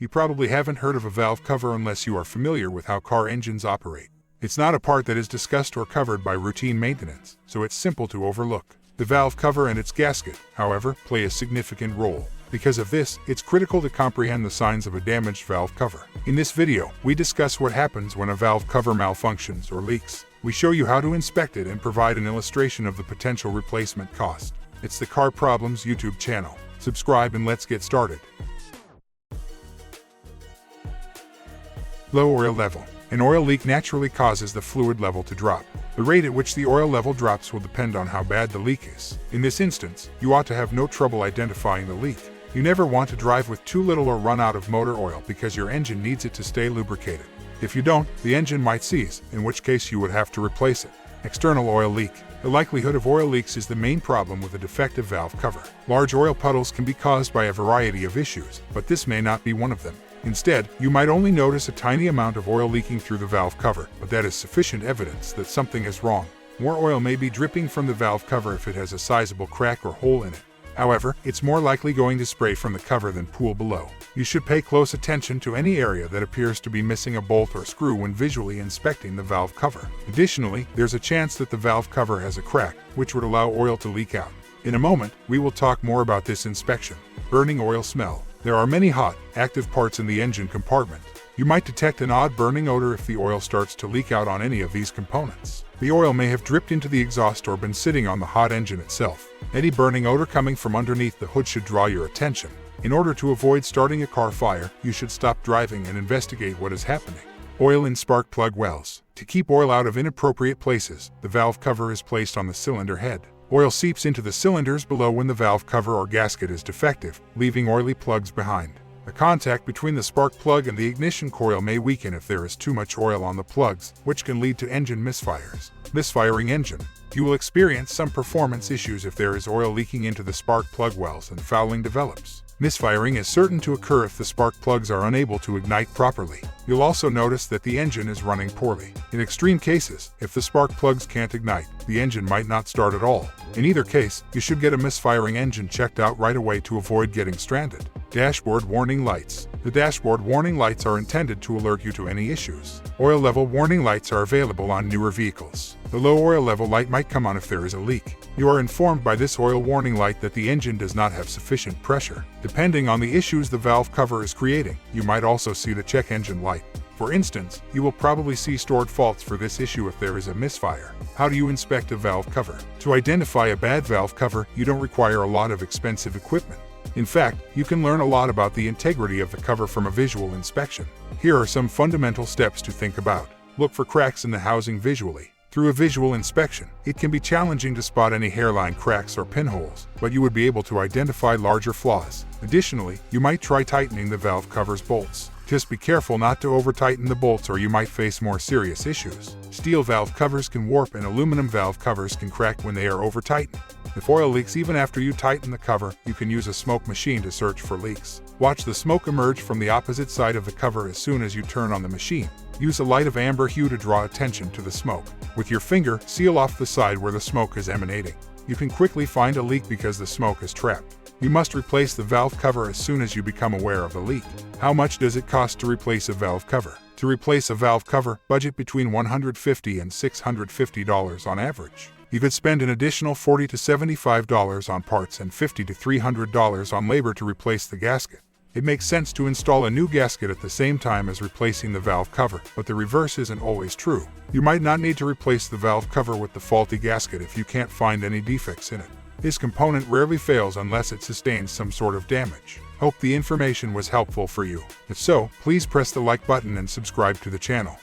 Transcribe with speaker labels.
Speaker 1: You probably haven't heard of a valve cover unless you are familiar with how car engines operate. It's not a part that is discussed or covered by routine maintenance, so it's simple to overlook. The valve cover and its gasket, however, play a significant role. Because of this, it's critical to comprehend the signs of a damaged valve cover. In this video, we discuss what happens when a valve cover malfunctions or leaks. We show you how to inspect it and provide an illustration of the potential replacement cost. It's the Car Problems YouTube channel. Subscribe and let's get started. Low oil level. An oil leak naturally causes the fluid level to drop. The rate at which the oil level drops will depend on how bad the leak is. In this instance, you ought to have no trouble identifying the leak. You never want to drive with too little or run out of motor oil because your engine needs it to stay lubricated. If you don't, the engine might seize, in which case you would have to replace it. External oil leak. The likelihood of oil leaks is the main problem with a defective valve cover. Large oil puddles can be caused by a variety of issues, but this may not be one of them. Instead, you might only notice a tiny amount of oil leaking through the valve cover, but that is sufficient evidence that something is wrong. More oil may be dripping from the valve cover if it has a sizable crack or hole in it. However, it's more likely going to spray from the cover than pool below. You should pay close attention to any area that appears to be missing a bolt or screw when visually inspecting the valve cover. Additionally, there's a chance that the valve cover has a crack, which would allow oil to leak out. In a moment, we will talk more about this inspection. Burning oil smell. There are many hot, active parts in the engine compartment. You might detect an odd burning odor if the oil starts to leak out on any of these components. The oil may have dripped into the exhaust or been sitting on the hot engine itself. Any burning odor coming from underneath the hood should draw your attention. In order to avoid starting a car fire, you should stop driving and investigate what is happening. Oil in spark plug wells. To keep oil out of inappropriate places, the valve cover is placed on the cylinder head. Oil seeps into the cylinders below when the valve cover or gasket is defective, leaving oily plugs behind. The contact between the spark plug and the ignition coil may weaken if there is too much oil on the plugs, which can lead to engine misfires. Misfiring engine. You will experience some performance issues if there is oil leaking into the spark plug wells and fouling develops. Misfiring is certain to occur if the spark plugs are unable to ignite properly. You'll also notice that the engine is running poorly. In extreme cases, if the spark plugs can't ignite, the engine might not start at all. In either case, you should get a misfiring engine checked out right away to avoid getting stranded. Dashboard warning lights. The dashboard warning lights are intended to alert you to any issues. Oil level warning lights are available on newer vehicles. The low oil level light might come on if there is a leak. You are informed by this oil warning light that the engine does not have sufficient pressure. Depending on the issues the valve cover is creating, you might also see the check engine light. For instance, you will probably see stored faults for this issue if there is a misfire. How do you inspect a valve cover? To identify a bad valve cover, you don't require a lot of expensive equipment. In fact, you can learn a lot about the integrity of the cover from a visual inspection. Here are some fundamental steps to think about. Look for cracks in the housing visually. Through a visual inspection, it can be challenging to spot any hairline cracks or pinholes, but you would be able to identify larger flaws. Additionally, you might try tightening the valve cover's bolts. Just be careful not to over-tighten the bolts or you might face more serious issues. Steel valve covers can warp and aluminum valve covers can crack when they are over-tightened. If oil leaks even after you tighten the cover, you can use a smoke machine to search for leaks. Watch the smoke emerge from the opposite side of the cover as soon as you turn on the machine. Use a light of amber hue to draw attention to the smoke. With your finger, seal off the side where the smoke is emanating. You can quickly find a leak because the smoke is trapped. You must replace the valve cover as soon as you become aware of the leak. How much does it cost to replace a valve cover? To replace a valve cover, budget between $150 and $650 on average. You could spend an additional $40 to $75 on parts and $50 to $300 on labor to replace the gasket. It makes sense to install a new gasket at the same time as replacing the valve cover, but the reverse isn't always true. You might not need to replace the valve cover with the faulty gasket if you can't find any defects in it. This component rarely fails unless it sustains some sort of damage. Hope the information was helpful for you. If so, please press the like button and subscribe to the channel.